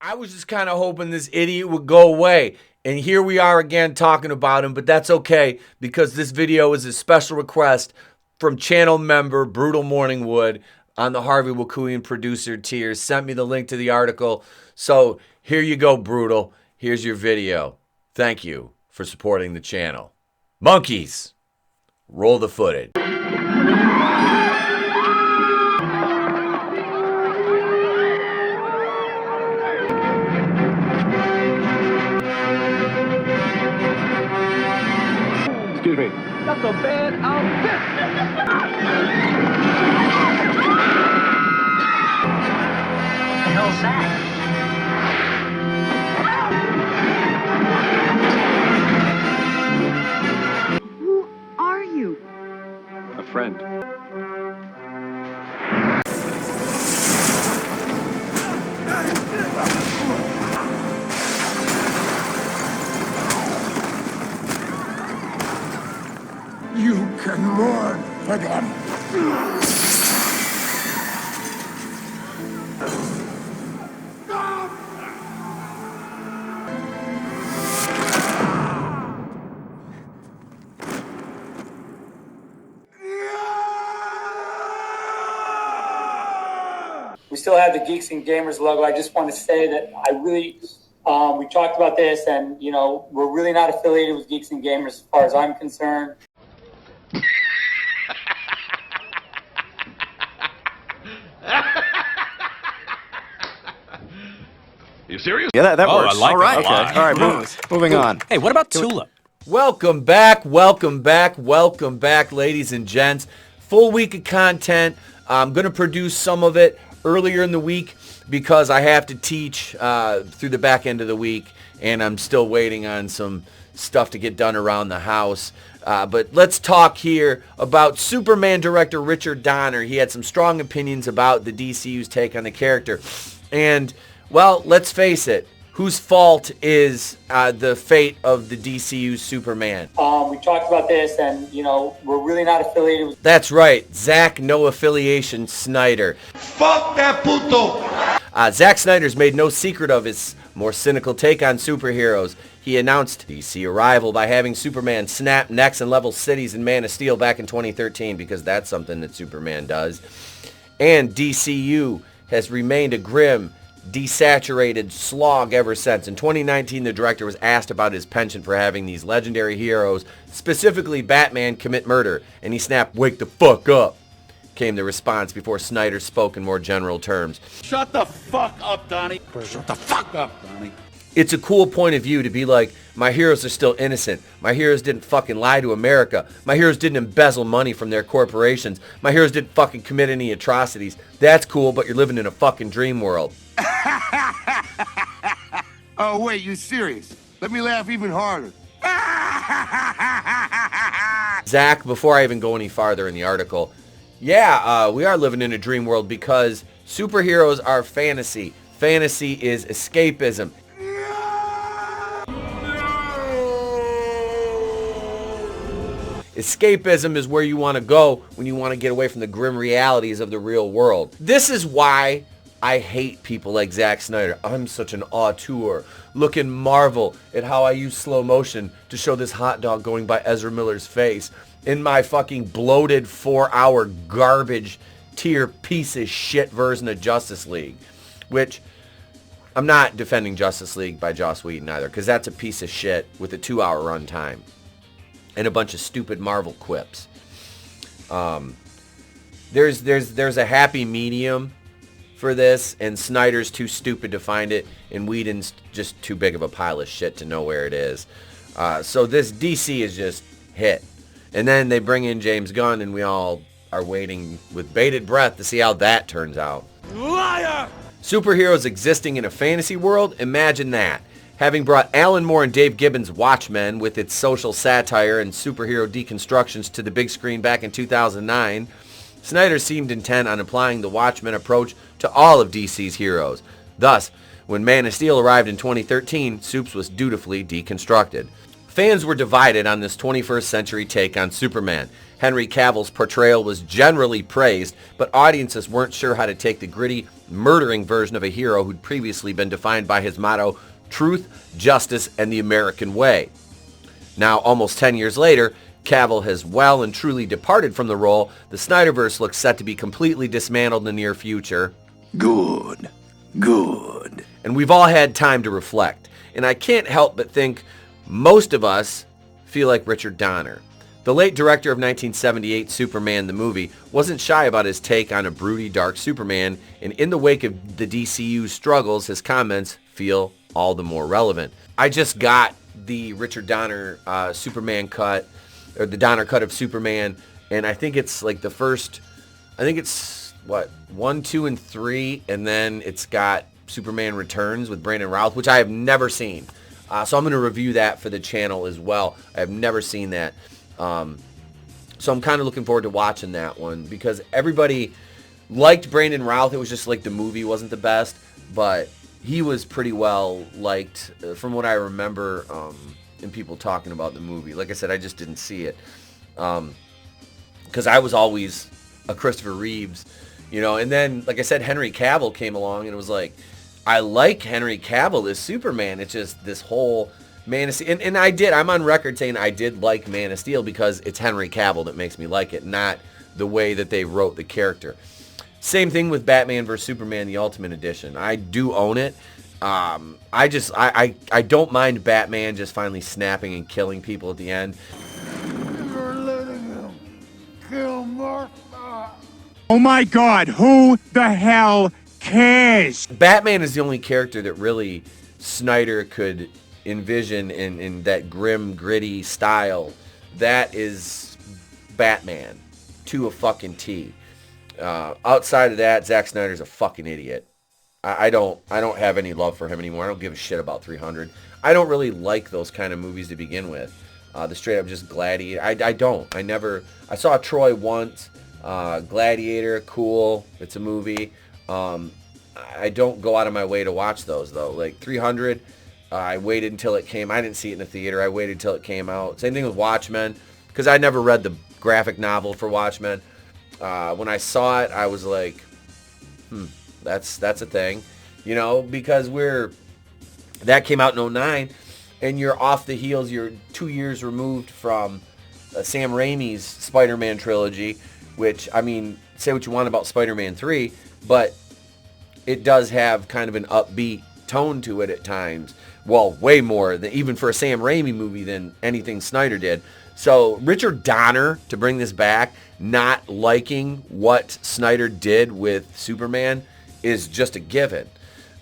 I was just kind of hoping this idiot would go away. And here we are again talking about him, but that's okay because this video is a special request from channel member Brutal Morningwood on the Harvey Wakuian producer tier. Sent me the link to the article. So here you go, Brutal. Here's your video. Thank you for supporting the channel. Monkeys, roll the footage. Excuse me. That's a bad outfit. What the hell's that? Who are you? A friend. You can mourn for them. We still have the Geeks and Gamers logo. I just want to say that we talked about this, and we're really not affiliated with Geeks and Gamers as far as I'm concerned. You serious? Yeah, that works. I like all right, that a lot. okay. All right, moving on. Hey, what about Tulip? Welcome back, welcome back, welcome back, ladies and gents. Full week of content. I'm going to produce some of it earlier in the week because I have to teach through the back end of the week, and I'm still waiting on some stuff to get done around the house. But let's talk here about Superman director Richard Donner. He had some strong opinions about the DCU's take on the character. And, well, let's face it. Whose fault is the fate of the DCU Superman? We talked about this, and we're really not affiliated with. That's right, Zach No Affiliation Snyder. Fuck that puto! Zach Snyder's made no secret of his more cynical take on superheroes. He announced DC Arrival by having Superman snap necks and level cities in Man of Steel back in 2013, because that's something that Superman does. And DCU has remained a grim, desaturated slog ever since. In 2019, the director was asked about his penchant for having these legendary heroes, specifically Batman, commit murder, and he snapped, "Wake the fuck up," came the response before Snyder spoke in more general terms. Shut the fuck up, Donnie. Shut the fuck up, Donnie. It's a cool point of view to be like, my heroes are still innocent. My heroes didn't fucking lie to America. My heroes didn't embezzle money from their corporations. My heroes didn't fucking commit any atrocities. That's cool, but you're living in a fucking dream world. Oh, wait, you serious? Let me laugh even harder. Zach, before I even go any farther in the article, we are living in a dream world because superheroes are fantasy. Fantasy is escapism. Escapism is where you want to go when you want to get away from the grim realities of the real world. This is why I hate people like Zach Snyder. I'm such an auteur. Look and marvel at how I use slow motion to show this hot dog going by Ezra Miller's face in my fucking bloated 4-hour garbage tier piece of shit version of Justice League. Which, I'm not defending Justice League by Joss Whedon either, because that's a piece of shit with a 2-hour runtime and a bunch of stupid Marvel quips. There's a happy medium for this, and Snyder's too stupid to find it, and Whedon's just too big of a pile of shit to know where it is. So this DC is just hit. And then they bring in James Gunn, and we all are waiting with bated breath to see how that turns out. Liar! Superheroes existing in a fantasy world? Imagine that. Having brought Alan Moore and Dave Gibbons' Watchmen with its social satire and superhero deconstructions to the big screen back in 2009, Snyder seemed intent on applying the Watchmen approach to all of DC's heroes. Thus, when Man of Steel arrived in 2013, Supes was dutifully deconstructed. Fans were divided on this 21st century take on Superman. Henry Cavill's portrayal was generally praised, but audiences weren't sure how to take the gritty, murdering version of a hero who'd previously been defined by his motto, truth, justice, and the American way. Now, almost 10 years later, Cavill has well and truly departed from the role. The Snyderverse looks set to be completely dismantled in the near future. Good. Good. And we've all had time to reflect. And I can't help but think most of us feel like Richard Donner. The late director of 1978 Superman the movie wasn't shy about his take on a broody, dark Superman, and in the wake of the DCU's struggles, his comments feel all the more relevant. I just got the Richard Donner Superman cut, or the Donner cut of Superman, and I think it's like the first, I think it's, 1, 2, and 3, and then it's got Superman Returns with Brandon Routh, which I have never seen. So I'm going to review that for the channel as well. I have never seen that. So I'm kind of looking forward to watching that one because everybody liked Brandon Routh. It was just like the movie wasn't the best, but he was pretty well liked from what I remember in people talking about the movie. Like I said, I just didn't see it because I was always a Christopher Reeves, you know. And then, like I said, Henry Cavill came along and it was like, I like Henry Cavill as Superman. It's just this whole Man of Steel. And I'm on record saying I did like Man of Steel because it's Henry Cavill that makes me like it, not the way that they wrote the character. Same thing with Batman vs. Superman, the Ultimate Edition. I do own it. I don't mind Batman just finally snapping and killing people at the end. You're letting him kill Martha. Oh my God, who the hell cares? Batman is the only character that really Snyder could envision in that grim, gritty style. That is Batman to a fucking T. Outside of that, Zach Snyder's a fucking idiot. I don't have any love for him anymore. I don't give a shit about 300. I don't really like those kind of movies to begin with. The straight up just Gladiator. I saw Troy once. Gladiator, cool. It's a movie. I don't go out of my way to watch those though. Like 300, I waited until it came. I didn't see it in the theater. I waited until it came out. Same thing with Watchmen, because I never read the graphic novel for Watchmen. When I saw it, I was like, that's a thing, you know, because that came out in 2009, and you're off the heels. You're 2 years removed from Sam Raimi's Spider-Man trilogy, which, I mean, say what you want about Spider-Man 3, but it does have kind of an upbeat tone to it at times. Well, way more than even for a Sam Raimi movie than anything Snyder did. So Richard Donner, to bring this back, not liking what Snyder did with Superman is just a given.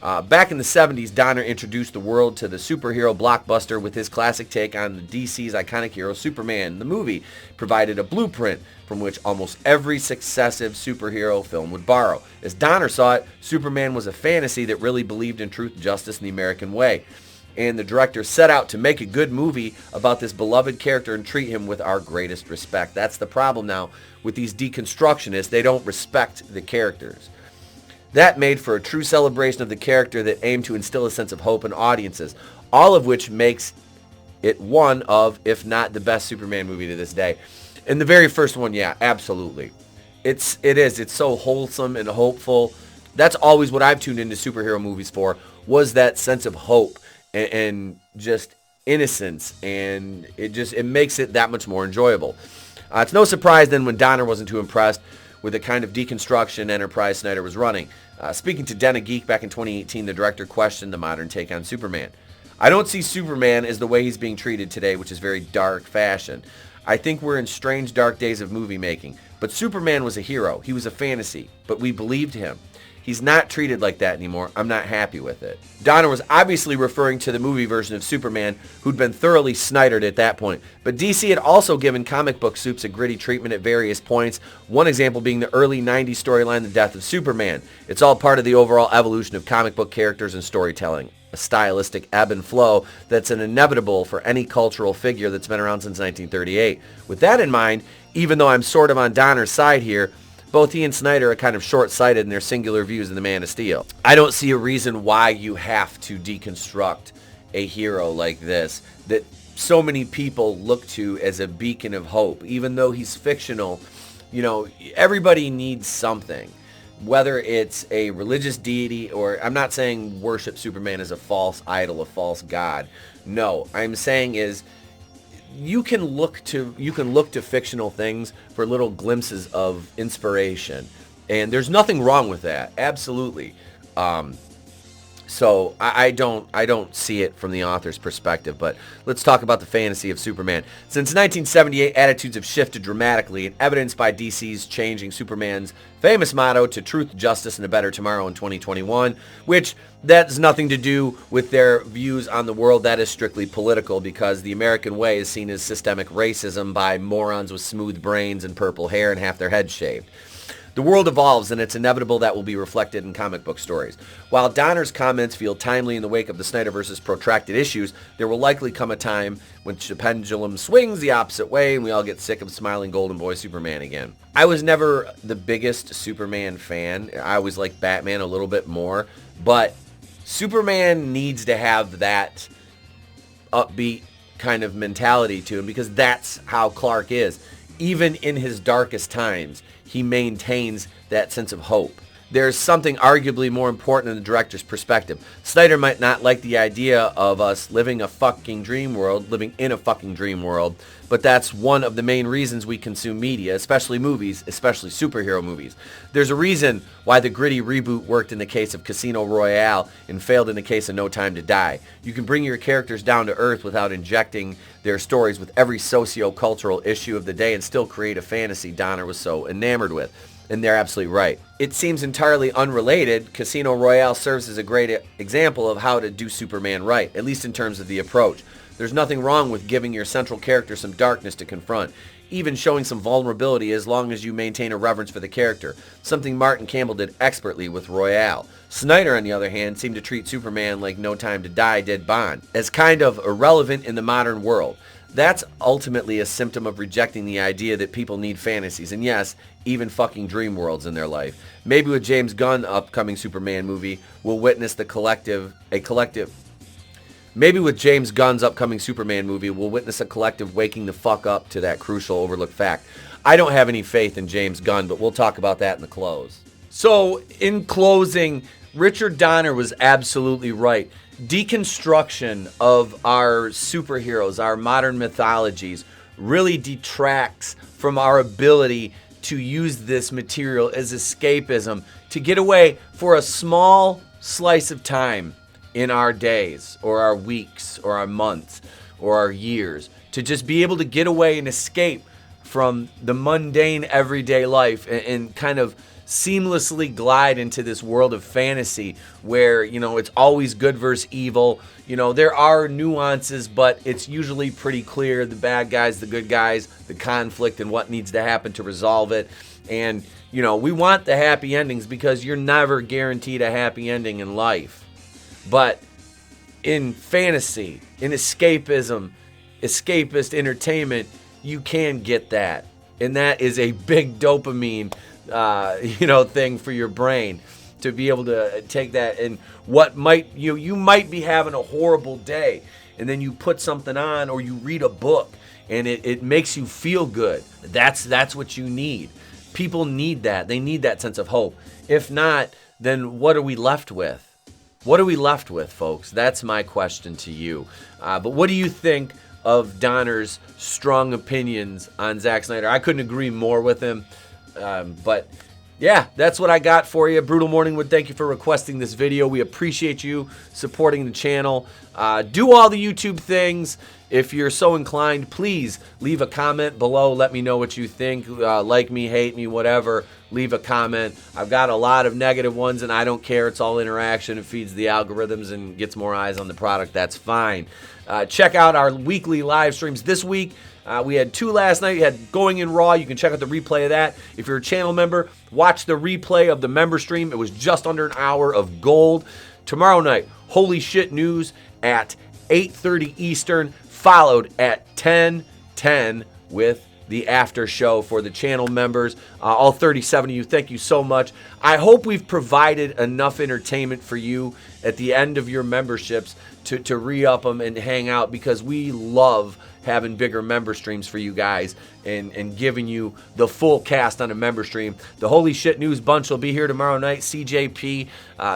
Back in the 70s, Donner introduced the world to the superhero blockbuster with his classic take on the DC's iconic hero Superman. The movie provided a blueprint from which almost every successive superhero film would borrow. As Donner saw it, Superman was a fantasy that really believed in truth, justice, and the American way. And the director set out to make a good movie about this beloved character and treat him with our greatest respect. That's the problem now with these deconstructionists. They don't respect the characters. That made for a true celebration of the character that aimed to instill a sense of hope in audiences, all of which makes it one of, if not the best Superman movie to this day. And the very first one, yeah, absolutely. It is. It's so wholesome and hopeful. That's always what I've tuned into superhero movies for, was that sense of hope and just innocence, and it makes it that much more enjoyable. It's no surprise then when Donner wasn't too impressed with the kind of deconstruction enterprise Snyder was running. Speaking to Den of Geek back in 2018, the director questioned the modern take on Superman. I don't see Superman as the way he's being treated today, which is very dark fashion. I think we're in strange, dark days of movie making. But Superman was a hero. He was a fantasy, but we believed him. He's not treated like that anymore. I'm not happy with it. Donner was obviously referring to the movie version of Superman, who'd been thoroughly Snydered at that point. But DC had also given comic book soups a gritty treatment at various points, one example being the early 90s storyline, The Death of Superman. It's all part of the overall evolution of comic book characters and storytelling, a stylistic ebb and flow that's an inevitable for any cultural figure that's been around since 1938. With that in mind, even though I'm sort of on Donner's side here, both he and Snyder are kind of short-sighted in their singular views of the Man of Steel. I don't see a reason why you have to deconstruct a hero like this that so many people look to as a beacon of hope. Even though he's fictional, everybody needs something. Whether it's a religious deity or, I'm not saying worship Superman as a false idol, a false god. No, I'm saying is you can look to fictional things for little glimpses of inspiration. And there's nothing wrong with that. Absolutely. So I don't see it from the author's perspective, but let's talk about the fantasy of Superman. Since 1978, attitudes have shifted dramatically, and evidenced by DC's changing Superman's famous motto to truth, justice, and a better tomorrow in 2021, which that has nothing to do with their views on the world. That is strictly political, because the American way is seen as systemic racism by morons with smooth brains and purple hair and half their heads shaved. The world evolves, and it's inevitable that will be reflected in comic book stories. While Donner's comments feel timely in the wake of the Snyderverse's protracted issues, there will likely come a time when the pendulum swings the opposite way and we all get sick of smiling golden boy Superman again. I was never the biggest Superman fan. I always liked Batman a little bit more, but Superman needs to have that upbeat kind of mentality to him, because that's how Clark is. Even in his darkest times, he maintains that sense of hope. There's something arguably more important in the director's perspective. Snyder might not like the idea of us living in a fucking dream world, but that's one of the main reasons we consume media, especially movies, especially superhero movies. There's a reason why the gritty reboot worked in the case of Casino Royale and failed in the case of No Time to Die. You can bring your characters down to earth without injecting their stories with every socio-cultural issue of the day and still create a fantasy Donner was so enamored with. And they're absolutely right. It seems entirely unrelated. Casino Royale serves as a great example of how to do Superman right, at least in terms of the approach. There's nothing wrong with giving your central character some darkness to confront, even showing some vulnerability, as long as you maintain a reverence for the character, something Martin Campbell did expertly with Royale. Snyder, on the other hand, seemed to treat Superman like No Time to Die did Bond, as kind of irrelevant in the modern world. That's ultimately a symptom of rejecting the idea that people need fantasies, and yes, even fucking dream worlds in their life. Maybe with James Gunn's upcoming Superman movie, we'll witness a collective waking the fuck up to that crucial overlooked fact. I don't have any faith in James Gunn, but we'll talk about that in the close. So, in closing, Richard Donner was absolutely right. Deconstruction of our superheroes, our modern mythologies, really detracts from our ability to use this material as escapism, to get away for a small slice of time in our days, or our weeks, or our months, or our years, to just be able to get away and escape from the mundane everyday life and kind of seamlessly glide into this world of fantasy where, it's always good versus evil. There are nuances, but it's usually pretty clear. The bad guys, the good guys, the conflict, and what needs to happen to resolve it. And, we want the happy endings because you're never guaranteed a happy ending in life. But in fantasy, in escapism, escapist entertainment, you can get that. And that is a big dopamine thing for your brain, to be able to take that. And what might you might be having a horrible day, and then you put something on or you read a book and it makes you feel good. That's what you need. People need that. They need that sense of hope. If not, then what are we left with? What are we left with, folks? That's my question to you. But what do you think of Donner's strong opinions on Zack Snyder? I couldn't agree more with him. But yeah, that's what I got for you. Brutal Morningwood, thank you for requesting this video. We appreciate you supporting the channel. Do all the YouTube things. If you're so inclined, please leave a comment below. Let me know what you think. Like me, hate me, whatever. Leave a comment. I've got a lot of negative ones, and I don't care. It's all interaction. It feeds the algorithms and gets more eyes on the product. That's fine. Check out our weekly live streams this week. We had 2 last night. We had Going in Raw. You can check out the replay of that. If you're a channel member, watch the replay of the member stream. It was just under an hour of gold. Tomorrow night, Holy Shit News at 8:30 Eastern, followed at 10:10 with the after show for the channel members. All 37 of you, thank you so much. I hope we've provided enough entertainment for you at the end of your memberships to re-up them and hang out, because we love having bigger member streams for you guys and giving you the full cast on a member stream. The Holy Shit News Bunch will be here tomorrow night. CJP,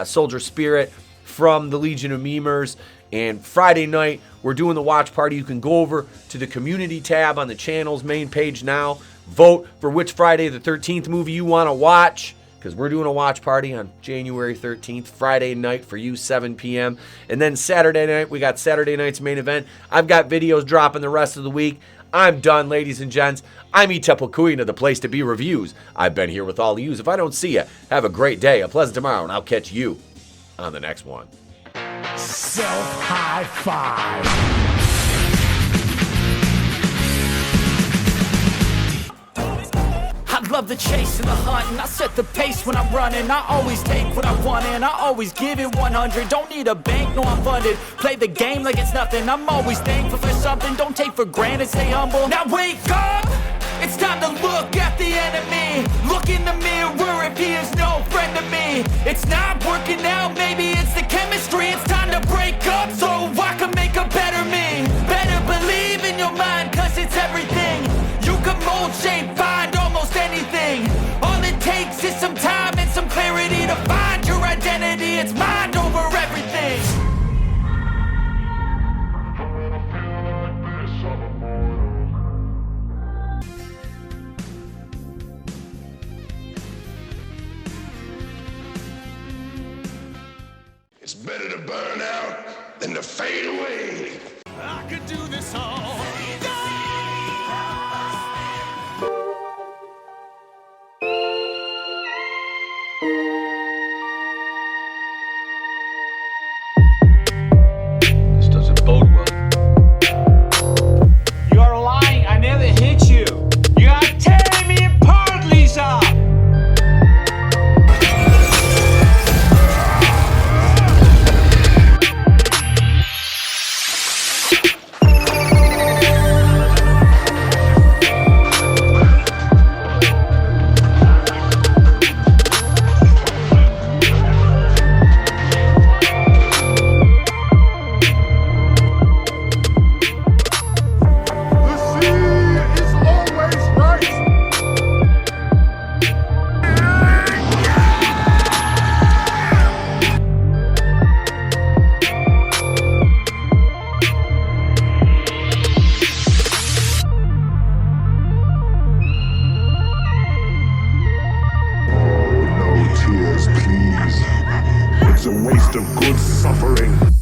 Soldier Spirit from the Legion of Memers. And Friday night, we're doing the watch party. You can go over to the community tab on the channel's main page now. Vote for which Friday the 13th movie you want to watch, because we're doing a watch party on January 13th, Friday night for you, 7 p.m. And then Saturday night, we got Saturday night's main event. I've got videos dropping the rest of the week. I'm done, ladies and gents. I'm Itapukuina, the place to be reviews. I've been here with all of yous. If I don't see you, have a great day, a pleasant tomorrow, and I'll catch you on the next one. Self-high five. I love the chase and the hunt, and I set the pace when I'm running. I always take what I want and I always give it 100. Don't need a bank, no, I'm funded. Play the game like it's nothing. I'm always thankful for something. Don't take for granted, stay humble. Now wake up! It's time to look at the enemy. Look in the mirror if he is no friend to me. It's not working out, maybe it's the chemistry. It's time to break up so I can make a better me. Better believe in your mind, cause it's everything. You can mold, shape, find almost anything. All it takes is some time and some clarity to find your identity. It's mind over everything. It's better to burn out than to fade away. I could do this all day. This doesn't bode well. You're lying. I never hit you. You are tearing me apart, Lisa. No tears, please. It's a waste of good suffering.